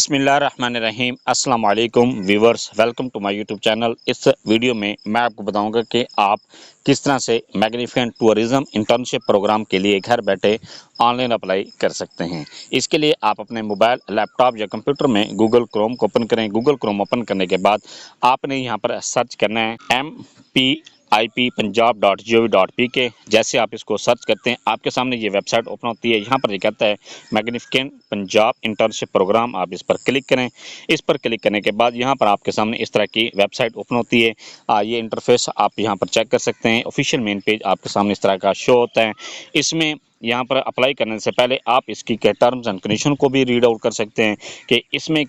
बिस्मिल्लाहिर्रहमानिर्रहीम अस्सलाम वालेकुम viewers, welcome to my YouTube channel. इस वीडियो में मैं आपको बताऊंगा कि आप किस तरह से मैग्निफिकेंट टूरिज्म इंटर्नशिप प्रोग्राम के लिए घर बैठे ऑनलाइन अप्लाई कर सकते हैं। इसके लिए आप अपने मोबाइल, लैपटॉप या कंप्यूटर में गूगल क्रोम को ओपन करें। गूगल क्रोम ओपन करने के बाद आपने यहाँ पर सर्च करना है MPIP-punjab.gov.pk। जैसे आप इसको सर्च करते हैं आपके सामने ये वेबसाइट ओपन होती है। यहाँ पर ये कहता है मैग्निफिकेंट पंजाब इंटर्नशिप प्रोग्राम, आप इस पर क्लिक करें। इस पर क्लिक करने के बाद यहाँ पर आपके सामने इस तरह की वेबसाइट ओपन होती है। ये इंटरफेस आप यहाँ पर चेक कर सकते हैं। ऑफिशियल मेन पेज आपके सामने इस तरह का शो होता है। इसमें यहाँ पर अप्लाई करने से पहले आप इसकी टर्म्स एंड कंडीशन को भी रीड आउट कर सकते हैं कि इसमें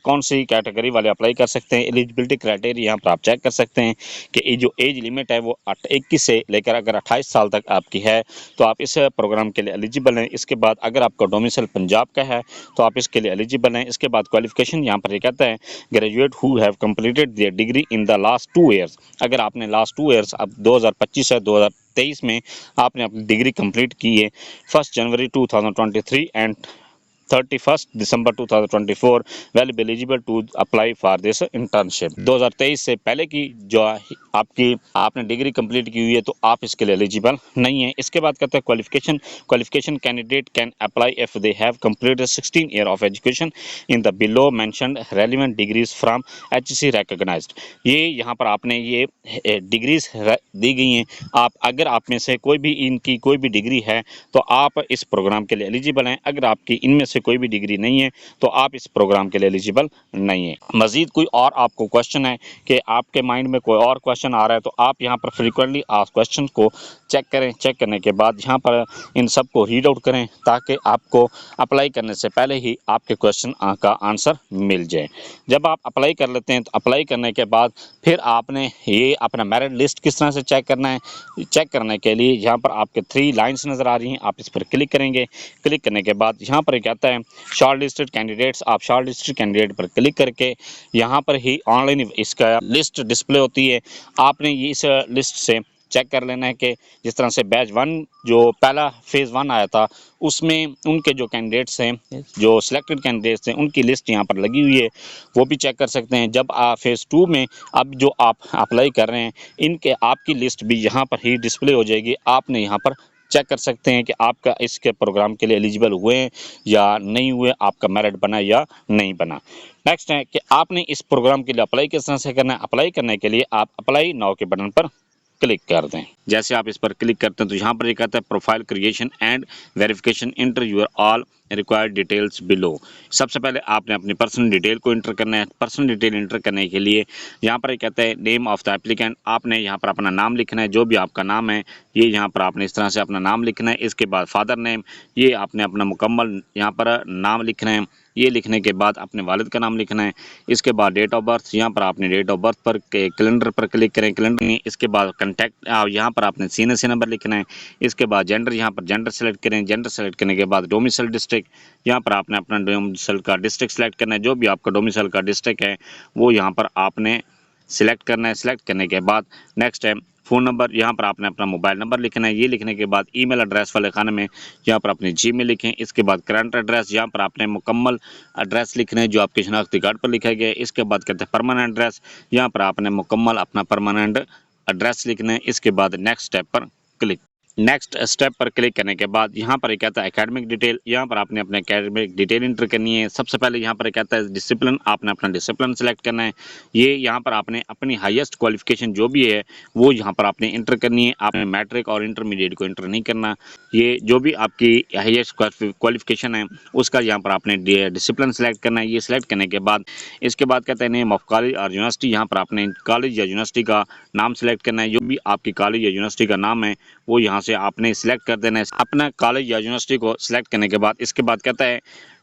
कौन सी कैटेगरी वाले अप्लाई कर सकते हैं। एलिजिबिलिटी क्राइटेरिया यहाँ पर आप चेक कर सकते हैं कि ये जो एज लिमिट है वो 21 से लेकर अगर 28 साल तक आपकी है तो आप इस प्रोग्राम के लिए एलिजिबल हैं। इसके बाद अगर आपका डोमिसाइल पंजाब का है तो आप इसके लिए एलिजिबल हैं। इसके बाद क्वालिफिकेशन यहाँ पर ये कहता है graduate who have completed there degree in the last 2 years. अगर आपने लास्ट 2 ईयर्स अब 2025 से 2023 में आपने अपनी डिग्री कंप्लीट की है 1 January 2023 and 31 December 2024 will be eligible to apply for this internship. 2023 से पहले की जो आपने डिग्री कंप्लीट की हुई है तो आप इसके लिए एलिजिबल नहीं है। इसके बाद कहते हैं qualification candidate can apply if they have completed 16 year of education in the below mentioned relevant degrees from HC recognised. ये यहाँ पर आपने ये डिग्रीज दी गई हैं। अगर आप में से कोई भी इनकी कोई भी डिग्री है तो आप इस प्रोग्राम के लिए एलिजिबल हैं। अगर आपकी इनमें से कोई भी डिग्री नहीं है तो आप इस प्रोग्राम के लिए एलिजिबल नहीं है। मजीद कोई और आपको क्वेश्चन है कि आपके माइंड में कोई और क्वेश्चन आ रहा है तो आप यहाँ पर फ्रीक्वेंटली आस्क्ड क्वेश्चन को चेक करें। चेक करने के बाद यहाँ पर इन सब को रीड आउट करें ताकि आपको अप्लाई करने से पहले ही आपके क्वेश्चन का आंसर मिल जाए। जब आप अप्लाई कर लेते हैं तो अप्लाई करने के बाद फिर आपने ये अपना मेरिट लिस्ट किस तरह से चेक करना है। चेक करने के लिए यहाँ पर आपके 3 लाइन्स नज़र आ रही हैं, आप इस पर क्लिक करेंगे। क्लिक करने के बाद यहाँ पर कहता है शॉर्ट लिस्टेड कैंडिडेट्स। आप शॉर्ट लिस्टेड कैंडिडेट पर क्लिक करके यहाँ पर ही ऑनलाइन इसका लिस्ट डिस्प्ले होती है। आपने ये इस लिस्ट से चेक कर लेना है कि जिस तरह से बैच 1 जो पहला फेज़ 1 आया था उसमें उनके जो कैंडिडेट्स हैं, जो सिलेक्टेड कैंडिडेट्स हैं, उनकी लिस्ट यहाँ पर लगी हुई है, वो भी चेक कर सकते हैं। जब आप फेज़ 2 में अब जो आप अप्लाई कर रहे हैं इनके आपकी लिस्ट भी यहाँ पर ही डिस्प्ले हो जाएगी। आपने यहाँ पर चेक कर सकते हैं कि आपका इसके प्रोग्राम के लिए एलिजिबल हुए हैं या नहीं हुए, आपका मेरिट बना या नहीं बना। नेक्स्ट है कि आपने इस प्रोग्राम के लिए अप्लाई किस तरह से करना है। अप्लाई करने के लिए आप अप्लाई नाउ के बटन पर क्लिक कर दें। जैसे आप इस पर क्लिक करते हैं तो यहाँ पर ये कहता है profile creation and verification, enter your all required details below. सबसे पहले आपने अपनी पर्सनल डिटेल को इंटर करना है। पर्सनल डिटेल इंटर करने के लिए यहाँ पर ये कहता है नेम ऑफ द एप्लीकेंट। आपने यहाँ पर अपना नाम लिखना है, जो भी आपका नाम है ये यहाँ पर आपने इस तरह से अपना नाम लिखना है। इसके बाद फादर नेम, ये आपने अपना मुकम्मल यहाँ पर नाम लिखना है। ये लिखने के बाद अपने वालिद का नाम लिखना है। इसके बाद डेट ऑफ बर्थ, यहाँ पर आपने डेट ऑफ बर्थ पर कैलेंडर पर क्लिक करें, कैलेंडर में। इसके बाद कॉन्टैक्ट यहाँ पर आपने CNC नंबर लिखना है। इसके बाद जेंडर, यहाँ पर जेंडर सेलेक्ट करें। जेंडर सेलेक्ट करने के बाद डोमिसाइल डिस्ट्रिक्ट, यहाँ पर आपने अपना डोमिसाइल का डिस्ट्रिक्ट सेलेक्ट करना है। जो भी आपका डोमिसाइल का डिस्ट्रिक्ट है वो यहाँ पर आपने सिलेक्ट करना है। सिलेक्ट करने के बाद नेक्स्ट है फ़ोन नंबर, यहाँ पर आपने अपना मोबाइल नंबर लिखना है। ये लिखने के बाद ईमेल एड्रेस वाले खाने में यहाँ पर अपनी जीमेल लिखें। इसके बाद करंट एड्रेस, यहाँ पर आपने मुकम्मल एड्रेस लिखना है जो आपके शनाख्ती कार्ड पर लिखा गया है। इसके बाद कहते हैं परमानेंट एड्रेस, यहाँ पर आपने मुकम्मल अपना परमानेंट एड्रेस लिखना है। इसके बाद नेक्स्ट स्टेप पर क्लिक। नेक्स्ट स्टेप पर क्लिक करने के बाद यहाँ पर कहता है एकेडमिक डिटेल, यहाँ पर आपने अपने एकेडमिक डिटेल इंटर करनी है। सबसे पहले यहाँ पर कहता है डिसिप्लिन, आपने अपना डिसिप्लिन सेलेक्ट करना है। ये यहाँ पर आपने अपनी हाईएस्ट क्वालिफिकेशन जो भी है वो यहाँ पर आपने इंटर करनी है। आपने मैट्रिक और इंटरमीडिएट को इंटर नहीं करना। ये जो भी आपकी हाईएस्ट क्वालिफिकेशन है उसका यहाँ पर आपने डिसिप्लिन सेलेक्ट करना है। ये सिलेक्ट करने के बाद इसके बाद कहते हैं नेम ऑफ कॉलेज और यूनिवर्सिटी, यहाँ पर आपने कॉलेज या यूनिवर्सिटी का नाम सेलेक्ट करना है। जो भी आपकी कॉलेज या यूनिवर्सिटी का नाम है वो यहाँ से आपने सिलेक्ट कर देना है। अपना कॉलेज या यूनिवर्सिटी को सिलेक्ट करने के बाद इसके बाद कहता है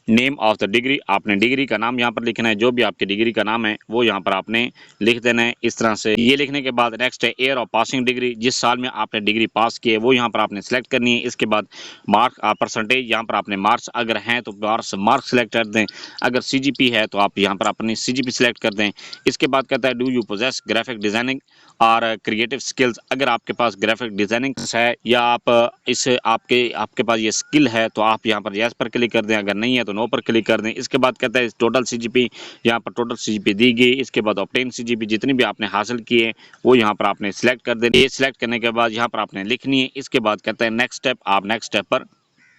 नेम ऑफ द डिग्री, आपने डिग्री का नाम यहाँ पर लिखना है। जो भी आपकी डिग्री का नाम है वो यहाँ पर आपने लिख देना है इस तरह से। ये लिखने के बाद नेक्स्ट है ईयर ऑफ पासिंग डिग्री, जिस साल में आपने डिग्री पास की है वो यहाँ पर आपने सेलेक्ट करनी है। इसके बाद मार्क परसेंटेज, यहाँ पर आपने मार्क्स अगर हैं तो मार्क्स सेलेक्ट कर दें। अगर CGP है तो आप यहाँ पर अपनी CGP सेलेक्ट कर दें। इसके बाद कहता है do you possess graphic designing और क्रिएटिव स्किल्स, अगर आपके पास ग्राफिक डिज़ाइनिंग है या आप इस आपके पास ये स्किल है तो आप यहाँ पर यस पर क्लिक कर दें। अगर नहीं है तो तो नो पर क्लिक कर दें। इसके बाद कहता है टोटल सीजीपी, यहाँ पर टोटल सीजीपी दी गई। इसके बाद ऑब्टेन सीजीपी जितनी भी आपने हासिल की है वो यहाँ पर आपने सिलेक्ट कर देनी है। सिलेक्ट करने के बाद यहाँ पर आपने लिखनी है। इसके बाद कहता है नेक्स्ट स्टेप, आप नेक्स्ट स्टेप पर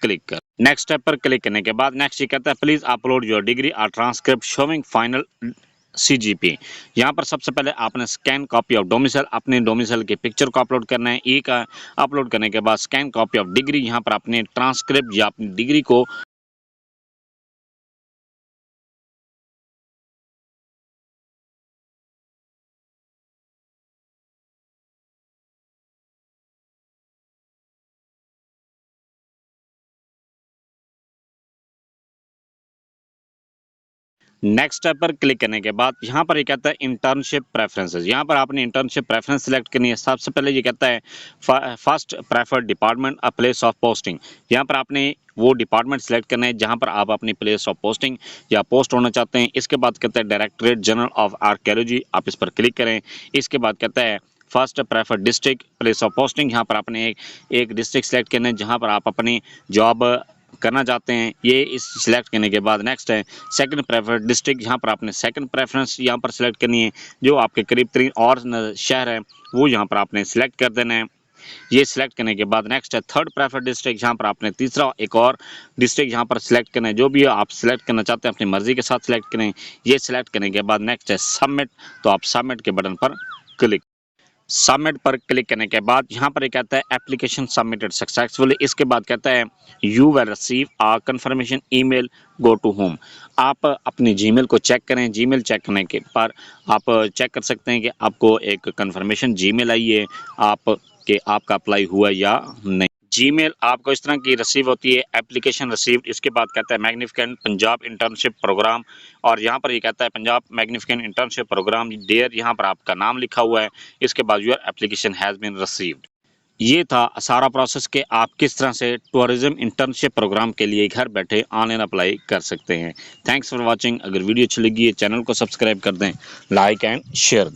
क्लिक कर। नेक्स्ट स्टेप पर क्लिक करने के बाद नेक्स्ट ये कहता है प्लीज अपलोड योर डिग्री और ट्रांसक्रिप्ट शोइंग फाइनल सीजीपी। यहाँ पर सबसे पहले आपने स्कैन कॉपी ऑफ डोमिसाइल, अपने डोमिसाइल की पिक्चर को अपलोड करना है। एक अपलोड करने के बाद स्कैन कॉपी ऑफ डिग्री, यहाँ पर अपने ट्रांसक्रिप्ट या अपनी डिग्री को नेक्स्ट स्टेप पर क्लिक करने के बाद यहाँ पर ये कहता है इंटर्नशिप प्रेफरेंसेस। यहाँ पर आपने इंटर्नशिप प्रेफरेंस सिलेक्ट करनी है। सबसे पहले ये कहता है first preferred department a place of posting. यहाँ पर आपने वो डिपार्टमेंट सेलेक्ट करना है जहाँ पर आप अपनी प्लेस ऑफ पोस्टिंग या पोस्ट होना चाहते हैं। इसके बाद कहता है डायरेक्टरेट जनरल ऑफ आर्कियोलॉजी, आप इस पर क्लिक करें। इसके बाद कहता है first preferred district place of posting. यहाँ पर आपने एक डिस्ट्रिक्ट सेलेक्ट करना है जहाँ पर आप अपनी जॉब करना चाहते हैं। ये इस सिलेक्ट करने के बाद नेक्स्ट है सेकंड प्रेफर्ड डिस्ट्रिक्ट। यहाँ पर आपने सेकंड प्रेफरेंस यहाँ पर सिलेक्ट करनी है। जो आपके करीब तरीन और शहर है वो यहाँ पर आपने सिलेक्ट कर देना है। ये सिलेक्ट करने के बाद नेक्स्ट है थर्ड प्रेफर्ड डिस्ट्रिक्ट। यहाँ पर आपने तीसरा एक और डिस्ट्रिक्ट यहाँ पर सिलेक्ट करना है। जो भी आप सिलेक्ट करना चाहते हैं अपनी मर्जी के साथ सिलेक्ट करें। ये सिलेक्ट करने के बाद नेक्स्ट है सबमिट, तो आप सबमिट के बटन पर क्लिक। सबमिट पर क्लिक करने के बाद यहाँ पर कहता है एप्लीकेशन सबमिटेड सक्सेसफुली। इसके बाद कहता है you will receive a confirmation email, go to home. आप अपने जीमेल को चेक करें। जीमेल चेक करने के पर आप चेक कर सकते हैं कि आपको एक कंफर्मेशन जीमेल आई है आपका अप्लाई हुआ या नहीं। जीमेल आपको इस तरह की रिसीव होती है, एप्लीकेशन रिसीव्ड। इसके बाद कहता है मैग्निफिकेंट पंजाब इंटर्नशिप प्रोग्राम, और यहाँ पर ये कहता है Punjab magnificent internship programme there, यहाँ पर आपका नाम लिखा हुआ है। इसके बाद your application has been received. ये था सारा प्रोसेस कि आप किस तरह से टूरिज्म इंटर्नशिप प्रोग्राम के लिए घर बैठे ऑनलाइन अप्लाई कर सकते हैं। Thanks for watching. अगर वीडियो अच्छी लगी है चैनल को सब्सक्राइब कर दें, लाइक एंड शेयर।